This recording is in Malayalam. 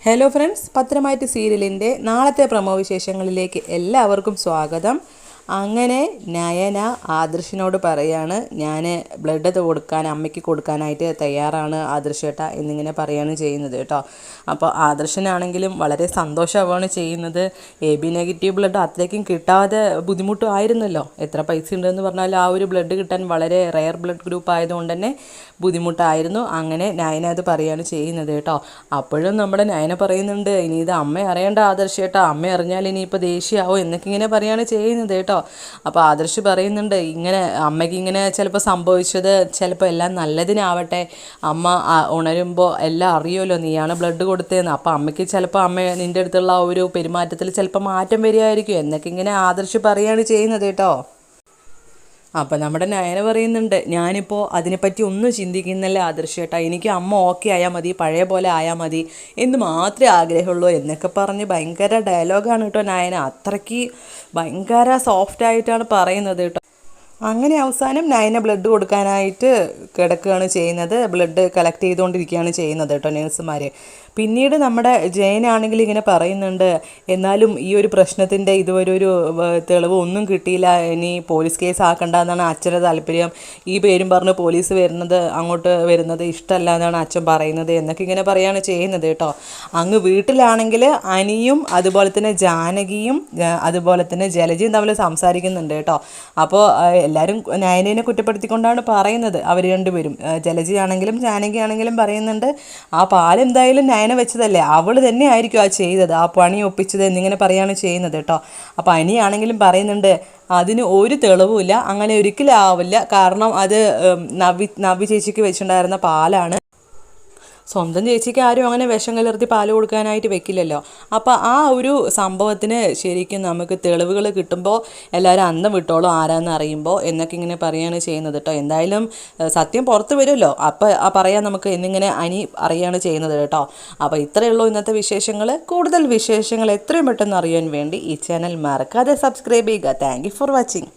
ഹലോ ഫ്രണ്ട്സ്, പത്രമാറ്റ് സീരിയലിൻ്റെ നാളത്തെ പ്രമോ വിശേഷങ്ങളിലേക്ക് എല്ലാവർക്കും സ്വാഗതം. അങ്ങനെ നയന ആദർശിനോട് പറയാണ്, ഞാൻ ബ്ലഡ് കൊടുക്കാൻ അമ്മയ്ക്ക് കൊടുക്കാനായിട്ട് തയ്യാറാണ് ആദർശേട്ട എന്നിങ്ങനെ പറയുകയാണ് ചെയ്യുന്നത് കേട്ടോ. അപ്പോൾ ആദർശനാണെങ്കിലും വളരെ സന്തോഷമാവാണ് ചെയ്യുന്നത്. എ ബി നെഗറ്റീവ് ബ്ലഡ് അത്രയ്ക്കും കിട്ടാതെ ബുദ്ധിമുട്ടായിരുന്നല്ലോ. എത്ര പൈസ ഉണ്ടെന്ന് പറഞ്ഞാൽ ആ ഒരു ബ്ലഡ് കിട്ടാൻ വളരെ റെയർ ബ്ലഡ് ഗ്രൂപ്പ് ആയതുകൊണ്ട് തന്നെ ബുദ്ധിമുട്ടായിരുന്നു. അങ്ങനെ നയന അത് പറയുകയാണ് ചെയ്യുന്നത് കേട്ടോ. അപ്പോഴും നമ്മുടെ നയന പറയുന്നുണ്ട്, ഇനി ഇത് അമ്മ അറിയേണ്ട ആദർശേട്ടാ, അമ്മ അറിഞ്ഞാൽ ഇനിയിപ്പോൾ ദേഷ്യമാവും എന്നൊക്കെ ഇങ്ങനെ പറയുകയാണ് ചെയ്യുന്നത് കേട്ടോ. അപ്പോൾ ആദർശ് പറയുന്നുണ്ട്, ഇങ്ങനെ അമ്മയ്ക്ക് ഇങ്ങനെ ചിലപ്പോൾ സംഭവിച്ചത് ചിലപ്പോൾ എല്ലാം നല്ലതിനാവട്ടെ, അമ്മ ഉണരുമ്പോൾ എല്ലാം അറിയുമല്ലോ നീയാണ് ബ്ലഡ് കൊടുത്തതെന്ന്. അപ്പോൾ അമ്മയ്ക്ക് ചിലപ്പോൾ അമ്മ നിൻ്റെ അടുത്തുള്ള ആ ഒരു പെരുമാറ്റത്തിൽ ചിലപ്പോൾ മാറ്റം വരികയായിരിക്കും എന്നൊക്കെ ഇങ്ങനെ ആദർശ് പറയുകയാണ് ചെയ്യുന്നത് കേട്ടോ. അപ്പോൾ നമ്മുടെ നയന പറയുന്നുണ്ട്, ഞാനിപ്പോൾ അതിനെപ്പറ്റി ഒന്നും ചിന്തിക്കുന്നില്ല ആദർശേട്ടാ, എനിക്ക് അമ്മ ഓക്കെ ആയാൽ മതി, പഴയ പോലെ ആയാൽ മതി എന്ന് മാത്രമേ ആഗ്രഹമുള്ളൂ എന്നൊക്കെ പറഞ്ഞ് ഭയങ്കര ഡയലോഗാണ് കേട്ടോ നയന. അത്രയ്ക്ക് ഭയങ്കര സോഫ്റ്റായിട്ടാണ് പറയുന്നത് കേട്ടോ. അങ്ങനെ അവസാനം നയന ബ്ലഡ് കൊടുക്കാനായിട്ട് കിടക്കുകയാണ് ചെയ്യുന്നത്. ബ്ലഡ് കളക്ട് ചെയ്തുകൊണ്ടിരിക്കുകയാണ് ചെയ്യുന്നത് കേട്ടോ നേഴ്സുമാർ. പിന്നീട് നമ്മുടെ ജയനാണെങ്കിൽ ഇങ്ങനെ പറയുന്നുണ്ട്, എന്നാലും ഈ ഒരു പ്രശ്നത്തിൻ്റെ ഇതുവരെ ഒരു തെളിവ് ഒന്നും കിട്ടിയില്ല, ഇനി പോലീസ് കേസ് ആക്കണ്ട എന്നാണ് അച്ഛൻ്റെ താല്പര്യം. ഈ പേരും പറഞ്ഞ് പോലീസ് അങ്ങോട്ട് വരുന്നത് ഇഷ്ടമല്ല എന്നാണ് അച്ഛൻ പറയുന്നത് എന്നൊക്കെ ഇങ്ങനെ പറയുകയാണ് ചെയ്യുന്നത് കേട്ടോ. അങ്ങ് വീട്ടിലാണെങ്കിൽ അനിയും അതുപോലെ തന്നെ ജാനകിയും അതുപോലെ തന്നെ ജലജയും തമ്മിൽ സംസാരിക്കുന്നുണ്ട് കേട്ടോ. അപ്പോൾ എല്ലാവരും നയനേനെ കുറ്റപ്പെടുത്തിക്കൊണ്ടാണ് പറയുന്നത്. അവർ രണ്ടുപേരും, ജലജയാണെങ്കിലും ജാനകിയാണെങ്കിലും പറയുന്നുണ്ട്, ആ പാലെന്തായാലും നയന വെച്ചതല്ലേ, അവൾ തന്നെ ആയിരിക്കും ആ ചെയ്തത്, ആ പണി ഒപ്പിച്ചത് എന്നിങ്ങനെ പറയുകയാണ് ചെയ്യുന്നത് കേട്ടോ. അപ്പോൾ അനിയാണെങ്കിലും പറയുന്നുണ്ട്, അതിന് ഒരു തെളിവുമില്ല, അങ്ങനെ ഒരിക്കലും ആവില്ല, കാരണം അത് നവ്യ ചേച്ചിക്ക് വെച്ചിട്ടുണ്ടായിരുന്ന പാലാണ്. സ്വന്തം ചേച്ചിക്ക് ആരും അങ്ങനെ വിഷം കലർത്തി പാല് കൊടുക്കാനായിട്ട് വെക്കില്ലല്ലോ. അപ്പോൾ ആ ഒരു സംഭവത്തിന് ശരിക്കും നമുക്ക് തെളിവുകൾ കിട്ടുമ്പോൾ എല്ലാവരും അന്തം വിട്ടോളും ആരാന്ന് അറിയുമ്പോൾ എന്നൊക്കെ ഇങ്ങനെ പറയുകയാണ് ചെയ്യുന്നത് കേട്ടോ. എന്തായാലും സത്യം പുറത്ത് വരുമല്ലോ, അപ്പോൾ പറയാൻ നമുക്ക് എന്നിങ്ങനെ അനി അറിയാണ് ചെയ്യുന്നത് കേട്ടോ. അപ്പോൾ ഇത്രയേ ഉള്ളൂ ഇന്നത്തെ വിശേഷങ്ങൾ. കൂടുതൽ വിശേഷങ്ങൾ എത്രയും പെട്ടെന്ന് അറിയാൻ വേണ്ടി ഈ ചാനൽ മറക്കാതെ സബ്സ്ക്രൈബ് ചെയ്യുക. Thank you for watching.